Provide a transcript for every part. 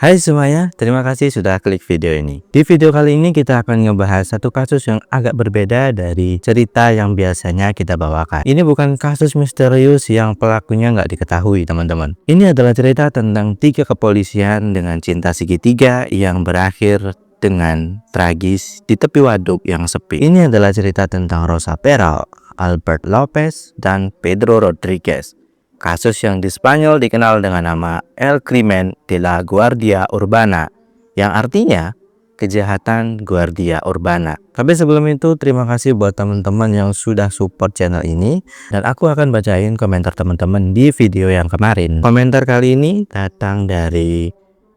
Hai semuanya, terima kasih sudah klik video ini. Di video kali ini kita akan ngebahas satu kasus yang agak berbeda dari cerita yang biasanya kita bawakan. Ini bukan kasus misterius yang pelakunya nggak diketahui teman-teman. Ini adalah cerita tentang 3 kepolisian dengan cinta segitiga yang berakhir dengan tragis di tepi waduk yang sepi. Ini adalah cerita tentang Rosa Peral, Albert Lopez, dan Pedro Rodriguez. Kasus yang di Spanyol dikenal dengan nama El Crimen de la Guardia Urbana, yang artinya kejahatan Guardia Urbana. Tapi sebelum itu, terima kasih buat teman-teman yang sudah support channel ini, dan aku akan bacain komentar teman-teman di video yang kemarin. Komentar kali ini datang dari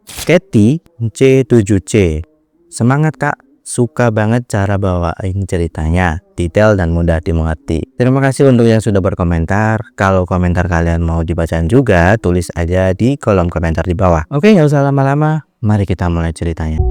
Katy C7C. Semangat kak, suka banget cara bawain ceritanya, detail dan mudah dimengerti. Terima kasih untuk yang sudah berkomentar. Kalau komentar kalian mau dibacain juga, tulis aja di kolom komentar di bawah. Oke, nggak usah lama-lama, mari kita mulai ceritanya.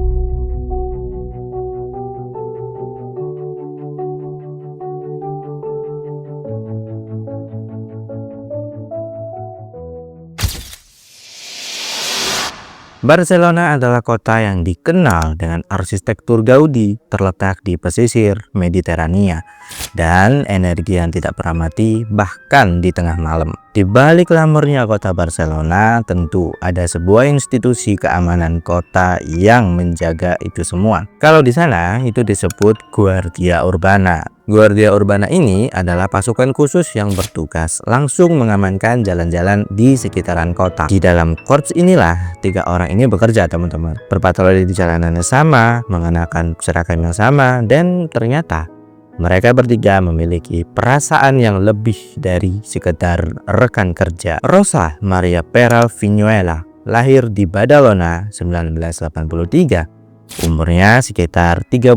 Barcelona adalah kota yang dikenal dengan arsitektur Gaudi, terletak di pesisir Mediterania, dan energi yang tidak pernah mati bahkan di tengah malam. Di balik glamornya kota Barcelona, tentu ada sebuah institusi keamanan kota yang menjaga itu semua. Kalau di sana itu disebut Guardia Urbana. Guardia Urbana ini adalah pasukan khusus yang bertugas langsung mengamankan jalan-jalan di sekitaran kota. Di dalam korps inilah 3 orang ini bekerja teman-teman. Berpatroli di jalanan yang sama, mengenakan seragam yang sama, dan ternyata mereka bertiga memiliki perasaan yang lebih dari sekedar rekan kerja. Rosa Maria Peral Viñuela lahir di Badalona 1983. Umurnya sekitar 38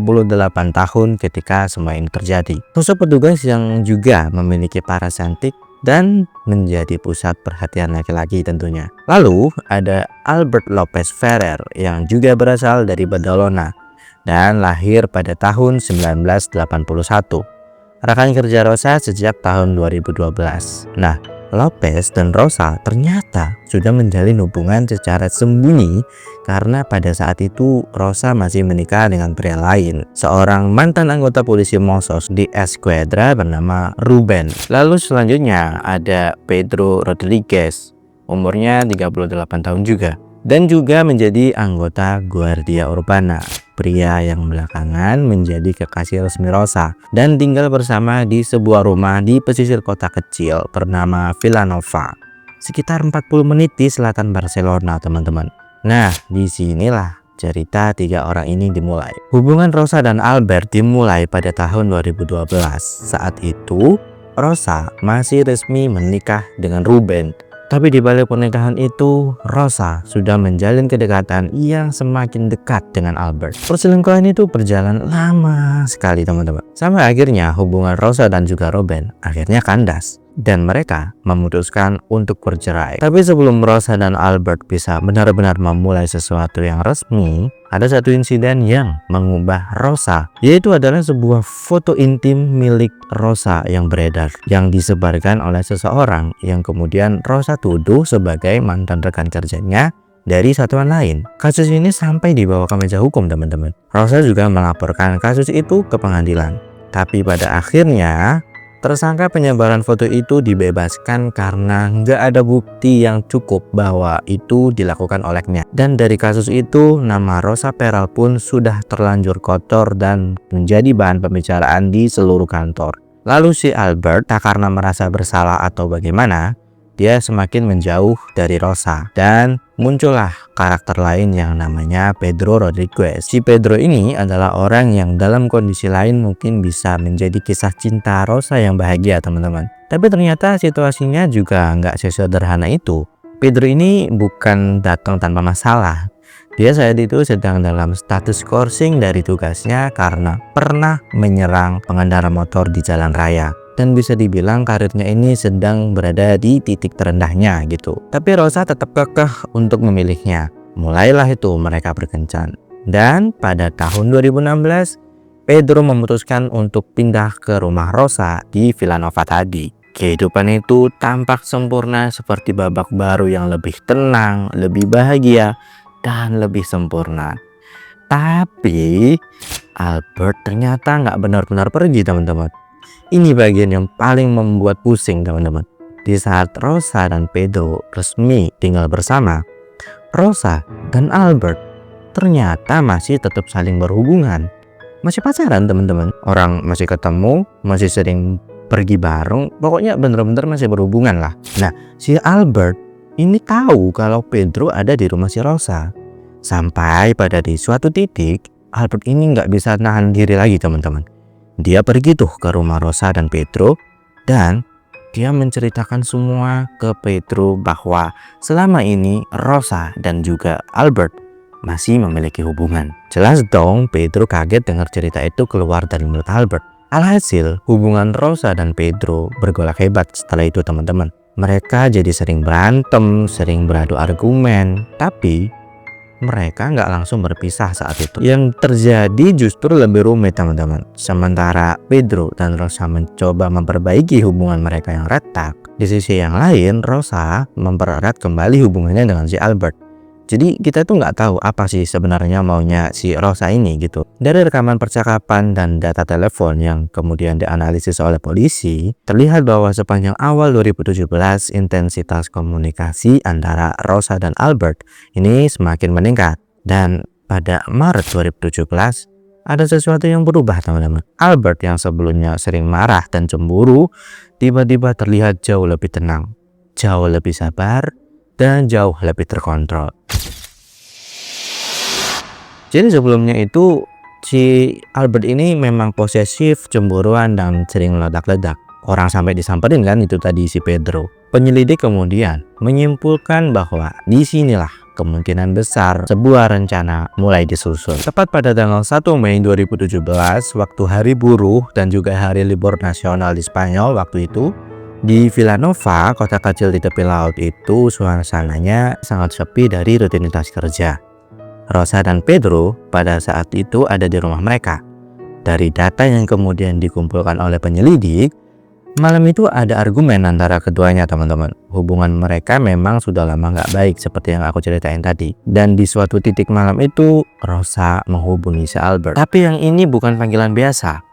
tahun ketika semua ini terjadi. Sosok petugas yang juga memiliki paras cantik dan menjadi pusat perhatian laki-laki tentunya. Lalu ada Albert Lopez Ferrer yang juga berasal dari Badalona dan lahir pada tahun 1981. Rekan kerja Rosa sejak tahun 2012. Nah, Lopez dan Rosa ternyata sudah menjalin hubungan secara sembunyi karena pada saat itu Rosa masih menikah dengan pria lain, seorang mantan anggota polisi Mossos di Escuadra bernama Ruben. Lalu selanjutnya ada Pedro Rodriguez, umurnya 38 tahun juga, dan juga menjadi anggota Guardia Urbana. Pria yang belakangan menjadi kekasih resmi Rosa dan tinggal bersama di sebuah rumah di pesisir kota kecil bernama Vilanova, sekitar 40 menit di selatan Barcelona teman-teman. Nah, disinilah cerita 3 orang ini dimulai. Hubungan Rosa dan Albert dimulai pada tahun 2012. Saat itu Rosa masih resmi menikah dengan Ruben. Tapi di balik pernikahan itu, Rosa sudah menjalin kedekatan yang semakin dekat dengan Albert. Perselingkuhan itu berjalan lama sekali teman-teman. Sampai akhirnya hubungan Rosa dan juga Ruben akhirnya kandas. Dan mereka memutuskan untuk bercerai. Tapi sebelum Rosa dan Albert bisa benar-benar memulai sesuatu yang resmi, ada satu insiden yang mengubah Rosa, yaitu adalah sebuah foto intim milik Rosa yang beredar, yang disebarkan oleh seseorang yang kemudian Rosa tuduh sebagai mantan rekan kerjanya dari satuan lain. Kasus ini sampai dibawa ke meja hukum teman-teman. Rosa juga melaporkan kasus itu ke pengadilan. Tapi pada akhirnya tersangka penyebaran foto itu dibebaskan karena nggak ada bukti yang cukup bahwa itu dilakukan olehnya. Dan dari kasus itu, nama Rosa Peral pun sudah terlanjur kotor dan menjadi bahan pembicaraan di seluruh kantor. Lalu si Albert, tak karena merasa bersalah atau bagaimana, dia semakin menjauh dari Rosa dan muncullah karakter lain yang namanya Pedro Rodriguez. Si Pedro ini adalah orang yang dalam kondisi lain mungkin bisa menjadi kisah cinta Rosa yang bahagia teman-teman. Tapi ternyata situasinya juga nggak sesederhana itu. Pedro ini bukan datang tanpa masalah. Dia saat itu sedang dalam status coursing dari tugasnya karena pernah menyerang pengendara motor di jalan raya. Dan bisa dibilang karirnya ini sedang berada di titik terendahnya gitu. Tapi Rosa tetap kekeh untuk memilihnya. Mulailah itu mereka berkencan. Dan pada tahun 2016, Pedro memutuskan untuk pindah ke rumah Rosa di Vilanova tadi. Kehidupan itu tampak sempurna seperti babak baru yang lebih tenang, lebih bahagia, dan lebih sempurna. Tapi Albert ternyata nggak benar-benar pergi, teman-teman. Ini bagian yang paling membuat pusing, teman-teman. Di saat Rosa dan Pedro resmi tinggal bersama, Rosa dan Albert ternyata masih tetap saling berhubungan. Masih pacaran, teman-teman. Orang masih ketemu, masih sering pergi bareng, pokoknya bener-bener masih berhubungan lah. Nah, si Albert ini tahu kalau Pedro ada di rumah si Rosa. Sampai pada di suatu titik, Albert ini nggak bisa nahan diri lagi, teman-teman. Dia pergi tuh ke rumah Rosa dan Pedro, dan dia menceritakan semua ke Pedro bahwa selama ini Rosa dan juga Albert masih memiliki hubungan. Jelas dong, Pedro kaget dengar cerita itu keluar dari mulut Albert. Alhasil, hubungan Rosa dan Pedro bergolak hebat setelah itu, teman-teman. Mereka jadi sering berantem, sering beradu argumen, tapi mereka nggak langsung berpisah saat itu. Yang terjadi justru lebih rumit, teman-teman. Sementara Pedro dan Rosa mencoba memperbaiki hubungan mereka yang retak, di sisi yang lain Rosa mempererat kembali hubungannya dengan si Albert. Jadi kita tuh nggak tahu apa sih sebenarnya maunya si Rosa ini gitu. Dari rekaman percakapan dan data telepon yang kemudian dianalisis oleh polisi, terlihat bahwa sepanjang awal 2017 intensitas komunikasi antara Rosa dan Albert ini semakin meningkat. Dan pada Maret 2017 ada sesuatu yang berubah, teman-teman. Albert yang sebelumnya sering marah dan cemburu tiba-tiba terlihat jauh lebih tenang, jauh lebih sabar, dan jauh lebih terkontrol. Jadi sebelumnya itu si Albert ini memang posesif, cemburuan, dan sering meledak-ledak. Orang sampai disamperin kan itu tadi si Pedro. Penyelidik kemudian menyimpulkan bahwa disinilah kemungkinan besar sebuah rencana mulai disusun. Tepat pada tanggal 1 Mei 2017, waktu hari buruh dan juga hari libur nasional di Spanyol waktu itu, di Villanova, kota kecil di tepi laut itu, suasananya sangat sepi dari rutinitas kerja. Rosa dan Pedro pada saat itu ada di rumah mereka. Dari data yang kemudian dikumpulkan oleh penyelidik, malam itu ada argumen antara keduanya, teman-teman. Hubungan mereka memang sudah lama nggak baik seperti yang aku ceritain tadi. Dan di suatu titik malam itu, Rosa menghubungi si Albert. Tapi yang ini bukan panggilan biasa.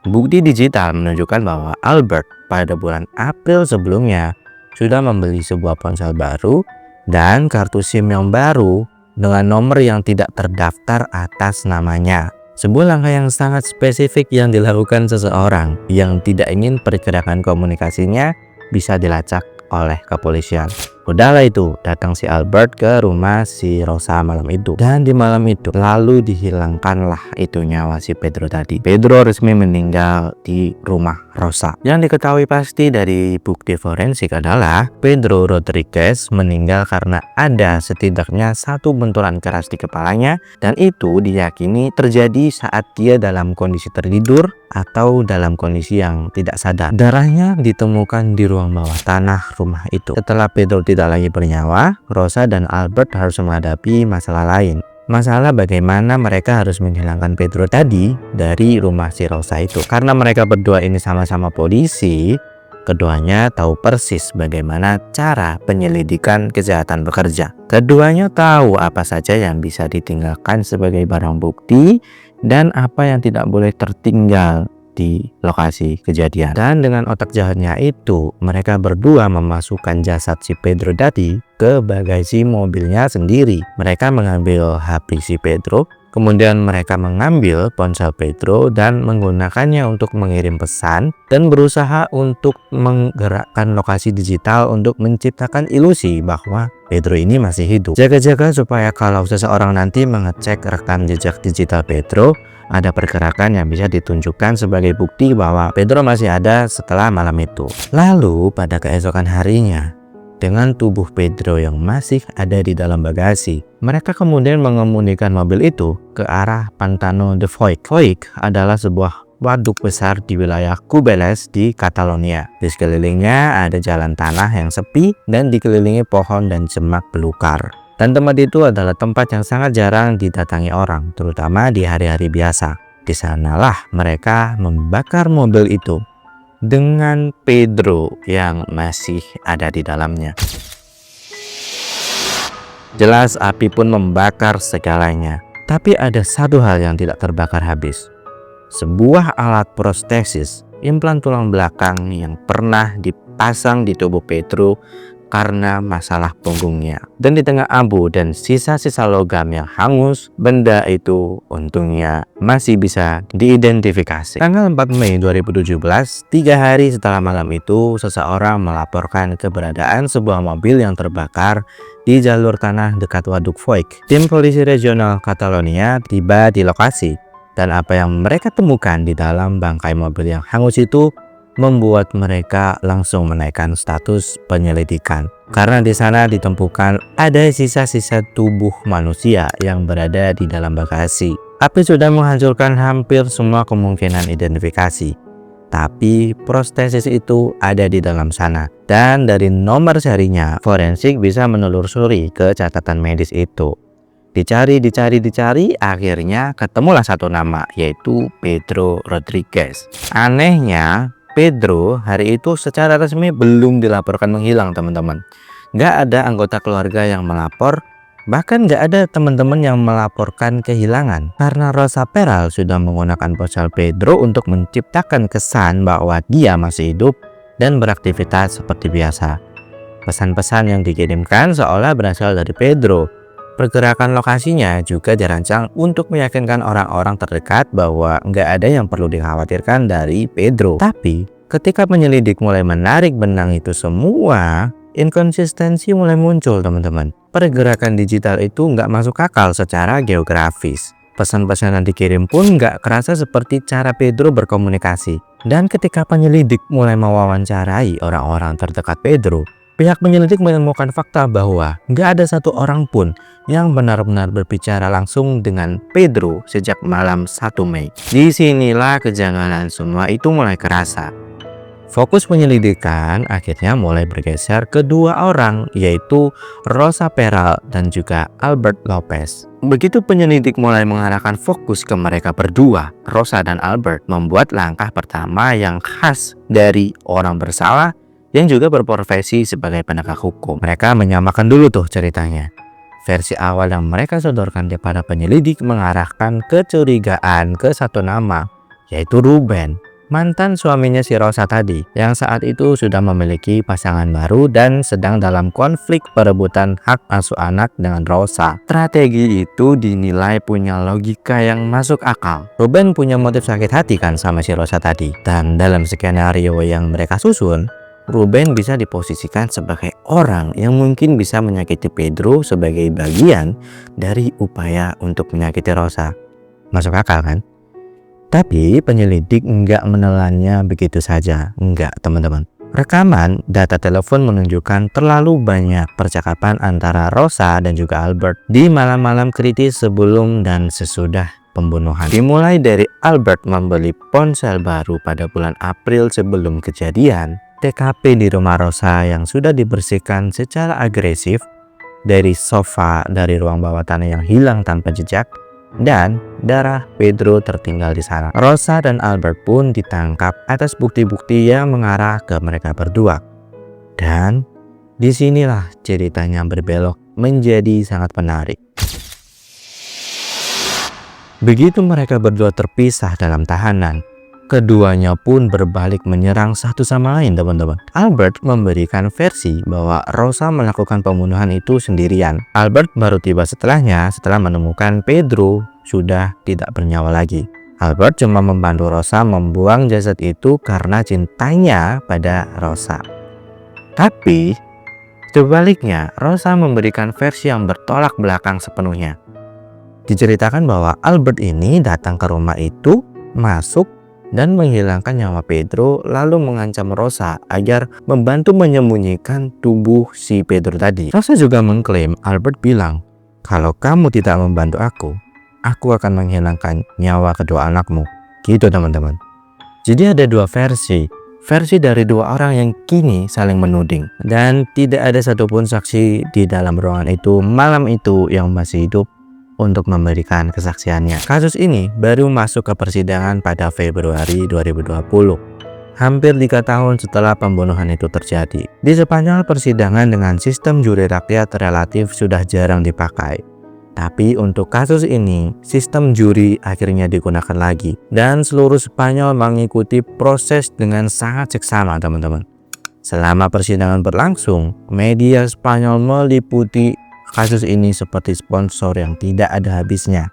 Bukti digital menunjukkan bahwa Albert pada bulan April sebelumnya sudah membeli sebuah ponsel baru dan kartu SIM yang baru dengan nomor yang tidak terdaftar atas namanya. Sebuah langkah yang sangat spesifik yang dilakukan seseorang yang tidak ingin pergerakan komunikasinya bisa dilacak oleh kepolisian. Udahlah itu, datang si Albert ke rumah si Rosa malam itu. Dan di malam itu lalu dihilangkanlah itu nyawa si Pedro tadi. Pedro resmi meninggal di rumah Rosa. Yang diketahui pasti dari bukti forensik adalah Pedro Rodriguez meninggal karena ada setidaknya satu benturan keras di kepalanya, dan itu diyakini terjadi saat dia dalam kondisi tertidur atau dalam kondisi yang tidak sadar. Darahnya ditemukan di ruang bawah tanah rumah itu. Setelah Pedro tidak lagi bernyawa, Rosa dan Albert harus menghadapi masalah lain. Masalah bagaimana mereka harus menghilangkan Pedro tadi dari rumah si Rosa itu. Karena mereka berdua ini sama-sama polisi, keduanya tahu persis bagaimana cara penyelidikan kejahatan bekerja. Keduanya tahu apa saja yang bisa ditinggalkan sebagai barang bukti dan apa yang tidak boleh tertinggal di lokasi kejadian. Dan dengan otak jahatnya itu, mereka berdua memasukkan jasad si Pedro tadi ke bagasi mobilnya sendiri. Mereka mengambil HP si Pedro, kemudian mereka mengambil ponsel Pedro dan menggunakannya untuk mengirim pesan dan berusaha untuk menggerakkan lokasi digital untuk menciptakan ilusi bahwa Pedro ini masih hidup. Jaga-jaga supaya kalau seseorang nanti mengecek rekam jejak digital Pedro, ada pergerakan yang bisa ditunjukkan sebagai bukti bahwa Pedro masih ada setelah malam itu. Lalu pada keesokan harinya, dengan tubuh Pedro yang masih ada di dalam bagasi, mereka kemudian mengemudikan mobil itu ke arah Pantano de Foix. Foix adalah sebuah waduk besar di wilayah Cubeles di Catalonia. Di sekelilingnya ada jalan tanah yang sepi dan dikelilingi pohon dan semak belukar. Dan tempat itu adalah tempat yang sangat jarang didatangi orang, terutama di hari-hari biasa. Di sanalah mereka membakar mobil itu dengan Pedro yang masih ada di dalamnya. Jelas api pun membakar segalanya. Tapi ada satu hal yang tidak terbakar habis. Sebuah alat prostesis implan tulang belakang yang pernah dipasang di tubuh Pedro karena masalah punggungnya. Dan di tengah abu dan sisa-sisa logam yang hangus, benda itu untungnya masih bisa diidentifikasi. Tanggal 4 Mei 2017, 3 hari setelah malam itu, seseorang melaporkan keberadaan sebuah mobil yang terbakar di jalur tanah dekat Waduk Foix. Tim polisi regional Catalonia tiba di lokasi, dan apa yang mereka temukan di dalam bangkai mobil yang hangus itu membuat mereka langsung menaikkan status penyelidikan, karena di sana ditemukan ada sisa-sisa tubuh manusia yang berada di dalam bagasi. Api sudah menghancurkan hampir semua kemungkinan identifikasi, tapi prostesis itu ada di dalam sana, dan dari nomor serinya forensik bisa menelusuri ke catatan medis itu. Dicari, akhirnya ketemulah satu nama, yaitu Pedro Rodriguez. Anehnya, Pedro hari itu secara resmi belum dilaporkan menghilang, teman-teman. Nggak ada anggota keluarga yang melapor, bahkan nggak ada teman-teman yang melaporkan kehilangan. Karena Rosa Peral sudah menggunakan ponsel Pedro untuk menciptakan kesan bahwa dia masih hidup dan beraktivitas seperti biasa. Pesan-pesan yang dikirimkan seolah berasal dari Pedro. Pergerakan lokasinya juga dirancang untuk meyakinkan orang-orang terdekat bahwa nggak ada yang perlu dikhawatirkan dari Pedro. Tapi ketika penyelidik mulai menarik benang itu semua, inkonsistensi mulai muncul, teman-teman. Pergerakan digital itu nggak masuk akal secara geografis. Pesan-pesan yang dikirim pun nggak kerasa seperti cara Pedro berkomunikasi. Dan ketika penyelidik mulai mewawancarai orang-orang terdekat Pedro, pihak penyelidik menemukan fakta bahwa nggak ada satu orang pun yang benar-benar berbicara langsung dengan Pedro sejak malam 1 Mei. Disinilah kejanggalan semua itu mulai kerasa. Fokus penyelidikan akhirnya mulai bergeser ke dua orang, yaitu Rosa Peral dan juga Albert Lopez. Begitu penyelidik mulai mengarahkan fokus ke mereka berdua, Rosa dan Albert membuat langkah pertama yang khas dari orang bersalah yang juga berprofesi sebagai penegak hukum. Mereka menyamakan dulu tuh ceritanya. Versi awal yang mereka sodorkan kepada penyelidik mengarahkan kecurigaan ke satu nama, yaitu Ruben, mantan suaminya si Rosa tadi, yang saat itu sudah memiliki pasangan baru dan sedang dalam konflik perebutan hak asuh anak dengan Rosa. Strategi itu dinilai punya logika yang masuk akal. Ruben punya motif sakit hati kan sama si Rosa tadi, dan dalam skenario yang mereka susun, Ruben bisa diposisikan sebagai orang yang mungkin bisa menyakiti Pedro sebagai bagian dari upaya untuk menyakiti Rosa. Masuk akal kan? Tapi penyelidik nggak menelannya begitu saja. Enggak, teman-teman. Rekaman data telepon menunjukkan terlalu banyak percakapan antara Rosa dan juga Albert di malam-malam kritis sebelum dan sesudah pembunuhan. Dimulai dari Albert membeli ponsel baru pada bulan April sebelum kejadian, TKP di rumah Rosa yang sudah dibersihkan secara agresif, dari sofa dari ruang bawah tanah yang hilang tanpa jejak, dan darah Pedro tertinggal di sana. Rosa dan Albert pun ditangkap atas bukti-bukti yang mengarah ke mereka berdua. Dan disinilah ceritanya berbelok menjadi sangat menarik. Begitu mereka berdua terpisah dalam tahanan, keduanya pun berbalik menyerang satu sama lain, teman-teman. Albert memberikan versi bahwa Rosa melakukan pembunuhan itu sendirian. Albert baru tiba setelahnya, setelah menemukan Pedro sudah tidak bernyawa lagi. Albert cuma membantu Rosa membuang jasad itu karena cintanya pada Rosa. Tapi sebaliknya, Rosa memberikan versi yang bertolak belakang sepenuhnya. Diceritakan bahwa Albert ini datang ke rumah itu, masuk dan menghilangkan nyawa Pedro, lalu mengancam Rosa agar membantu menyembunyikan tubuh si Pedro tadi. Rosa juga mengklaim Albert bilang, kalau kamu tidak membantu aku akan menghilangkan nyawa kedua anakmu. Gitu, teman-teman. Jadi ada dua versi dari dua orang yang kini saling menuding, dan tidak ada satupun saksi di dalam ruangan itu malam itu yang masih hidup untuk memberikan kesaksiannya. Kasus ini baru masuk ke persidangan pada Februari 2020. hampir 3 tahun setelah pembunuhan itu terjadi. Di Spanyol, persidangan dengan sistem juri rakyat relatif sudah jarang dipakai. Tapi untuk kasus ini, sistem juri akhirnya digunakan lagi. Dan seluruh Spanyol mengikuti proses dengan sangat seksama, teman-teman. Selama persidangan berlangsung, media Spanyol meliputi kasus ini seperti sponsor yang tidak ada habisnya.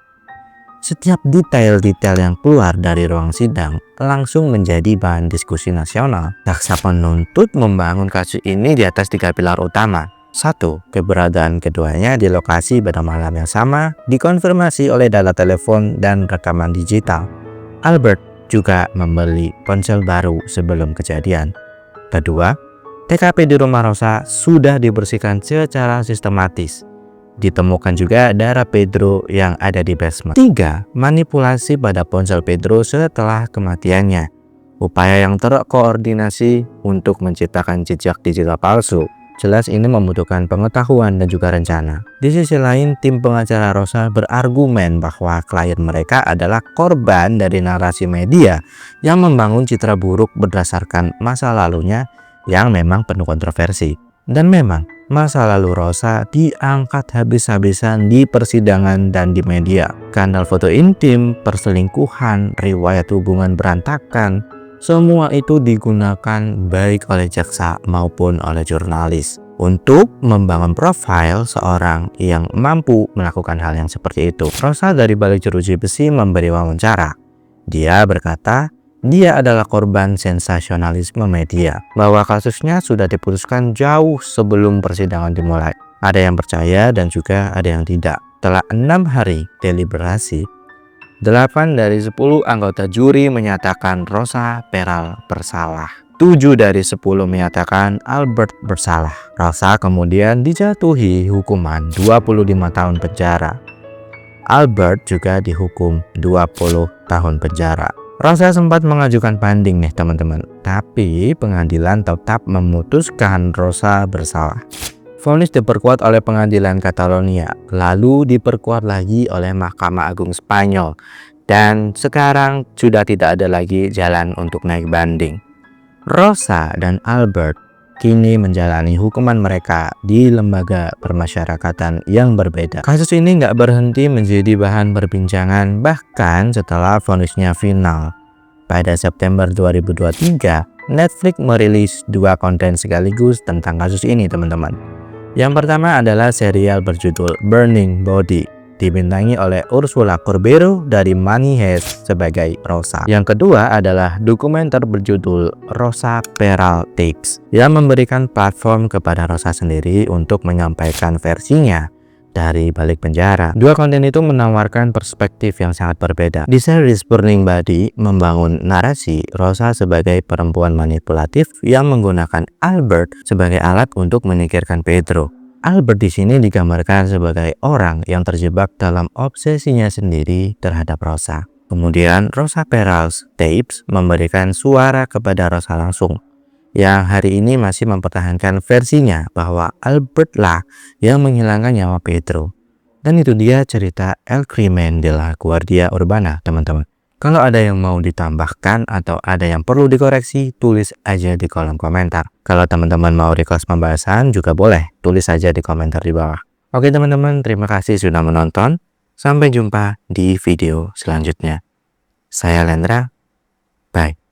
Setiap detail-detail yang keluar dari ruang sidang langsung menjadi bahan diskusi nasional. Jaksa penuntut membangun kasus ini di atas 3 pilar utama. 1. Keberadaan keduanya di lokasi pada malam yang sama dikonfirmasi oleh data telepon dan rekaman digital. Albert juga membeli ponsel baru sebelum kejadian. Kedua, TKP di rumah Rosa sudah dibersihkan secara sistematis. Ditemukan juga darah Pedro yang ada di basement. 3. Manipulasi pada ponsel Pedro setelah kematiannya. Upaya yang terkoordinasi untuk menciptakan jejak digital palsu. Jelas ini membutuhkan pengetahuan dan juga rencana. Di sisi lain, tim pengacara Rosa berargumen bahwa klien mereka adalah korban dari narasi media yang membangun citra buruk berdasarkan masa lalunya yang memang penuh kontroversi. Dan memang, masa lalu Rosa diangkat habis-habisan di persidangan dan di media. Skandal foto intim, perselingkuhan, riwayat hubungan berantakan, semua itu digunakan baik oleh jaksa maupun oleh jurnalis untuk membangun profil seorang yang mampu melakukan hal yang seperti itu. Rosa dari balik jeruji besi memberi wawancara. Dia berkata, dia adalah korban sensasionalisme media, bahwa kasusnya sudah diputuskan jauh sebelum persidangan dimulai. Ada yang percaya dan juga ada yang tidak. Setelah 6 hari deliberasi, 8 dari 10 anggota juri menyatakan Rosa Peral bersalah. 7 dari 10 menyatakan Albert bersalah. Rosa kemudian dijatuhi hukuman 25 tahun penjara. Albert juga dihukum 20 tahun penjara. Rosa sempat mengajukan banding nih teman-teman, tapi pengadilan tetap memutuskan Rosa bersalah. Vonis diperkuat oleh pengadilan Catalonia, lalu diperkuat lagi oleh Mahkamah Agung Spanyol, dan sekarang sudah tidak ada lagi jalan untuk naik banding. Rosa dan Albert kini menjalani hukuman mereka di lembaga permasyarakatan yang berbeda. Kasus ini nggak berhenti menjadi bahan perbincangan bahkan setelah vonisnya final. Pada September 2023, Netflix merilis 2 konten sekaligus tentang kasus ini, teman-teman. Yang pertama adalah serial berjudul Burning Body, dibintangi oleh Ursula Corbero dari Money Heist sebagai Rosa. Yang kedua adalah dokumenter berjudul Rosa Peral Tapes yang memberikan platform kepada Rosa sendiri untuk menyampaikan versinya dari balik penjara. 2 konten itu menawarkan perspektif yang sangat berbeda. Di series Burning Body membangun narasi Rosa sebagai perempuan manipulatif yang menggunakan Albert sebagai alat untuk menyingkirkan Pedro. Albert di sini digambarkan sebagai orang yang terjebak dalam obsesinya sendiri terhadap Rosa. Kemudian Rosa Peral's Tapes memberikan suara kepada Rosa langsung, yang hari ini masih mempertahankan versinya bahwa Albert lah yang menghilangkan nyawa Pedro. Dan itu dia cerita El Crimen de la Guardia Urbana, teman-teman. Kalau ada yang mau ditambahkan atau ada yang perlu dikoreksi, tulis aja di kolom komentar. Kalau teman-teman mau request pembahasan juga boleh, tulis aja di komentar di bawah. Oke teman-teman, terima kasih sudah menonton. Sampai jumpa di video selanjutnya. Saya Lendra, bye.